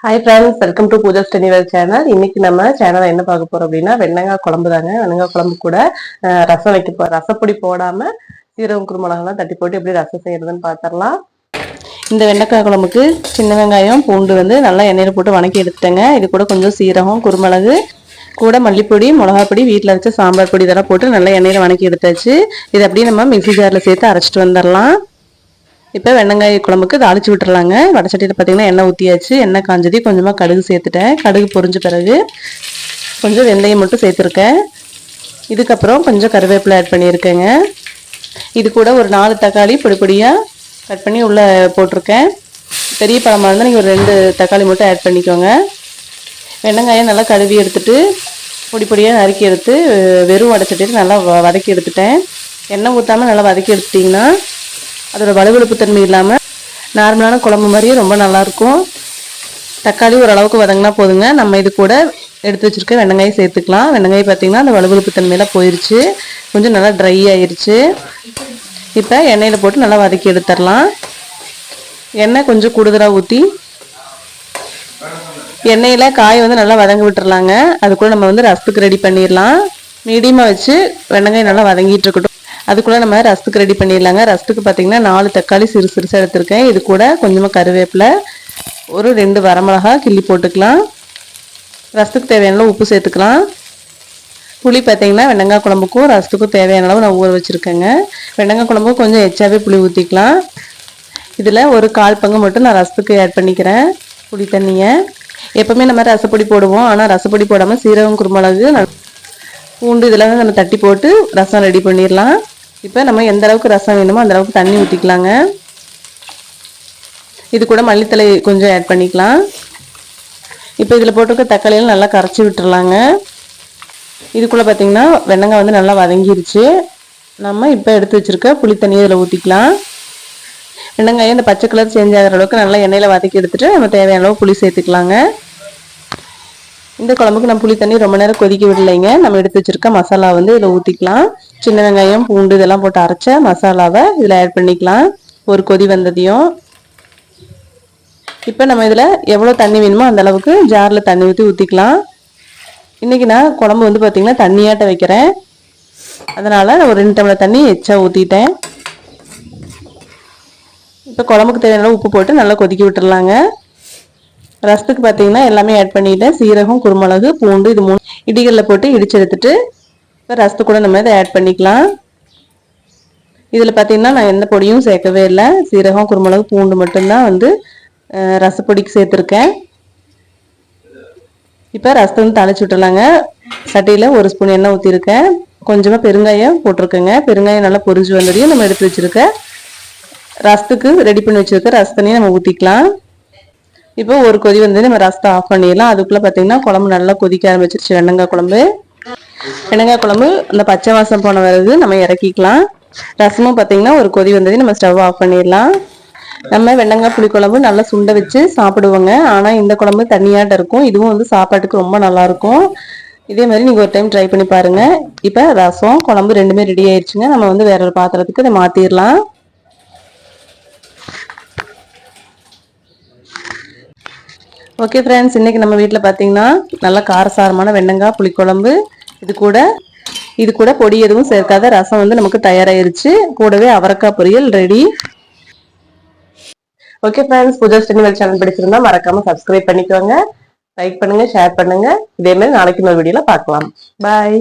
Hi friends, welcome to Pooja Stenival channel. இன்னைக்கு நம்ம சேனல்ல என்ன பார்க்க போறோம் அப்படின்னா வெண்டைக்காய் குழம்பு தாங்க. வெண்டைக்காய் குழம்பு கூட ரசம் வைக்க போறோம். ரசப்பொடி போடாம சீரகம் குருமிளகெல்லாம் தட்டி போட்டு எப்படி ரசம் செய்யறதுன்னு பார்த்துடலாம். இந்த வெண்டைக்காய் குழம்புக்கு சின்ன வெங்காயம் பூண்டு நல்லா எண்ணெயில போட்டு வணக்கி எடுத்துட்டேங்க. இது கூட கொஞ்சம் சீரகம் குருமிளகு கூட மல்லிப்பொடி மிளகாப்பொடி வீட்டில் வச்ச சாம்பார் பொடி இதெல்லாம் போட்டு நல்லா எண்ணெயில வணக்கி எடுத்தாச்சு. இது அப்படியே நம்ம மிக்ஸி ஜாரில் சேர்த்து அரைச்சிட்டு வந்துடலாம். இப்போ வெண்டைக்காய் குழம்புக்கு தாளிச்சு விட்டுறலாங்க. வடச்சட்டியில் பார்த்தீங்கன்னா எண்ணெய் ஊற்றியாச்சு. எண்ணெய் காஞ்சதி கொஞ்சமாக கடுகு சேர்த்துட்டேன். கடுகு பொரிஞ்ச பிறகு கொஞ்சம் வெந்தயம் மட்டும் சேர்த்துருக்கேன். இதுக்கப்புறம் கொஞ்சம் கருவேப்பிலை ஆட் பண்ணியிருக்கேங்க. இது கூட ஒரு 4 தக்காளி பொடி பொடியாக கட் பண்ணி உள்ளே போட்டிருக்கேன். பெரிய பழமாக இருந்தால் நீங்கள் ஒரு 2 தக்காளி மட்டும் ஆட் பண்ணிக்கோங்க. வெண்டைக்காயை நல்லா கழுவி எடுத்துட்டு பொடி பொடியாக நறுக்கி எடுத்து வெறும் வடச்சட்டியில் நல்லா வதக்கி எடுத்துட்டேன். எண்ணெய் ஊற்றாமல் நல்லா வதக்கி எடுத்துட்டிங்கன்னா அதோட வலுவழுப்பு தன்மை இல்லாமல் நார்மலான குழம்பு மாதிரியே ரொம்ப நல்லாயிருக்கும். தக்காளி ஓரளவுக்கு வதங்கினா போதுங்க. நம்ம இது கூட எடுத்து வச்சுருக்க வெண்டைக்காயை சேர்த்துக்கலாம். வெண்டைக்காய் பார்த்திங்கன்னா அந்த வலுவழுப்பு தன்மையெல்லாம் போயிடுச்சு. கொஞ்சம் நல்லா ட்ரை ஆயிடுச்சு. இப்போ எண்ணெயில் போட்டு நல்லா வதக்கி எடுத்துடலாம். எண்ணெய் கொஞ்சம் கூடுதலாக ஊற்றி எண்ணெயில் காய் நல்லா வதங்க விட்டுறலாங்க. அது கூட நம்ம ரசத்துக்கு ரெடி பண்ணிடலாம். மீடியமாக வச்சு வெண்டைக்காய் நல்லா வதங்கிட்டு இருக்கட்டும். அதுக்குள்ளே நம்ம ரசத்துக்கு ரெடி பண்ணிடலாங்க. ரசத்துக்கு பார்த்தீங்கன்னா 4 தக்காளி சிறுசாக எடுத்திருக்கேன். இது கூட கொஞ்சமாக கருவேப்பிலை, ஒரு 2 வரமிளகா கிள்ளி போட்டுக்கலாம். ரசத்துக்கு தேவையான உப்பு சேர்த்துக்கலாம். புளி பார்த்தீங்கன்னா வெண்டைக்காய் குழம்புக்கும் ரசத்துக்கும் தேவையான அளவு நான் ஊற வச்சுருக்கேங்க. வெண்டைக்காய் குழம்புக்கும் கொஞ்சம் எச்சாவே புளி ஊற்றிக்கலாம். இதில் ஒரு 1/4 பங்கு மட்டும் நான் ரசத்துக்கு ஆட் பண்ணிக்கிறேன் புளி தண்ணியை. எப்போவுமே நம்ம ரசப்பொடி போடுவோம். ஆனால் ரசப்பொடி போடாமல் சீரகம் குருமிளகு பூண்டு இதெல்லாம் நம்ம தட்டி போட்டு ரசம் ரெடி பண்ணிடலாம். இப்போ நம்ம எந்த அளவுக்கு ரசம் வேணுமோ அந்த அளவுக்கு தண்ணி ஊற்றிக்கலாங்க. இது கூட மல்லித்தலை கொஞ்சம் ஆட் பண்ணிக்கலாம். இப்போ இதில் போட்டிருக்க தக்காளியெல்லாம் நல்லா கரைச்சி விட்டுறலாங்க. இதுக்குள்ளே பார்த்திங்கன்னா வெண்டைக்காய் நல்லா வதங்கிருச்சு. நம்ம இப்போ எடுத்து வச்சுருக்க புளி தண்ணியை இதில் ஊற்றிக்கலாம். வெண்டைக்காயை இந்த பச்சை கலர் சேஞ்ச் ஆகிற அளவுக்கு நல்லா எண்ணெயில் வதக்கி எடுத்துகிட்டு நம்ம தேவையான அளவு புளி சேர்த்துக்கலாங்க. இந்த குழம்புக்கு நம்ம புளி தண்ணி ரொம்ப நேரம் கொதிக்க விடலைங்க. நம்ம எடுத்து வச்சிருக்க மசாலா இதில் ஊற்றிக்கலாம். சின்ன வெங்காயம் பூண்டு இதெல்லாம் போட்டு அரைச்ச மசாலாவை இதில் ஆட் பண்ணிக்கலாம். ஒரு கொதி வந்ததையும் இப்போ நம்ம இதில் எவ்வளோ தண்ணி வேணுமோ அந்த அளவுக்கு ஜாரில் தண்ணி ஊற்றிக்கலாம். இன்றைக்கி நான் குழம்பு பார்த்திங்கன்னா தண்ணியாட்ட வைக்கிறேன். அதனால் நான் ஒரு 2 டம்ளர் தண்ணி எச்சா ஊற்றிட்டேன். இப்போ குழம்புக்கு தேவையான உப்பு போட்டு நல்லா கொதிக்க விட்டுறலாங்க. ரசத்துக்கு பார்த்தீங்கன்னா எல்லாமே ஆட் பண்ணிட்டேன். சீரகம் குருமிளகு பூண்டு இது 3 இடிகளில் போட்டு இடிச்சு எடுத்துட்டு இப்போ ரசத்துக்கு கூட நம்ம இதை ஆட் பண்ணிக்கலாம். இதில் பார்த்தீங்கன்னா நான் எந்த பொடியும் சேர்க்கவே இல்லை. சீரகம் குருமிளகு பூண்டு மட்டும்தான் ரசப்பொடிக்கு சேர்த்துருக்கேன். இப்போ ரசத்தை தாளிச்சு விட்டுலாங்க. சட்டியில் 1 ஸ்பூன் எண்ணெய் ஊற்றிருக்கேன். கொஞ்சமாக பெருங்காயம் போட்டிருக்கேங்க. பெருங்காயம் நல்லா பொரிஞ்சு வந்ததையும் நம்ம எடுத்து வச்சுருக்க ரசத்துக்கு ரெடி பண்ணி வச்சுருக்க ரசத்தனையும் நம்ம ஊற்றிக்கலாம். இப்போ ஒரு கொதி நம்ம ரசத்தை ஆஃப் பண்ணிடலாம். அதுக்குள்ளே பார்த்தீங்கன்னா குழம்பு நல்லா கொதிக்க ஆரம்பிச்சிருச்சு. வெண்டைக்காய் குழம்பு அந்த பச்சை வாசம் போன பிறகு நம்ம இறக்கிக்கலாம். ரசமும் பார்த்தீங்கன்னா ஒரு கொதி நம்ம ஸ்டவ் ஆஃப் பண்ணிடலாம். நம்ம வெண்டைக்காய் புளிக்குழம்பு நல்லா சுண்ட வச்சு சாப்பிடுவோங்க. ஆனால் இந்த குழம்பு தண்ணியாட்ட இருக்கும். இதுவும் சாப்பாட்டுக்கு ரொம்ப நல்லாயிருக்கும். இதே மாதிரி நீங்கள் ஒரு டைம் ட்ரை பண்ணி பாருங்கள். இப்போ ரசம் குழம்பு ரெண்டுமே ரெடி ஆயிடுச்சுங்க. நம்ம வேற ஒரு பாத்திரத்துக்கு இதை மாற்றிடலாம். ஓகே ஃப்ரெண்ட்ஸ், இன்றைக்கி நம்ம வீட்டில் பார்த்தீங்கன்னா நல்லா காரசாரமான வெண்டைக்காய் புளிக்குழம்பு, இது கூட பொடி எதுவும் சேர்க்காத ரசம் நமக்கு தயாராகிருச்சு. கூடவே அவரைக்காய் பொரியல் ready. Okay friends, Pooja Stenival channel பிடிச்சிருந்தா மறக்காமல் சப்ஸ்கிரைப் பண்ணிக்கோங்க, லைக் பண்ணுங்கள், ஷேர் பண்ணுங்கள். இதே மாதிரி நாளைக்கு ஒரு வீடியோவில் பார்க்கலாம். பாய்.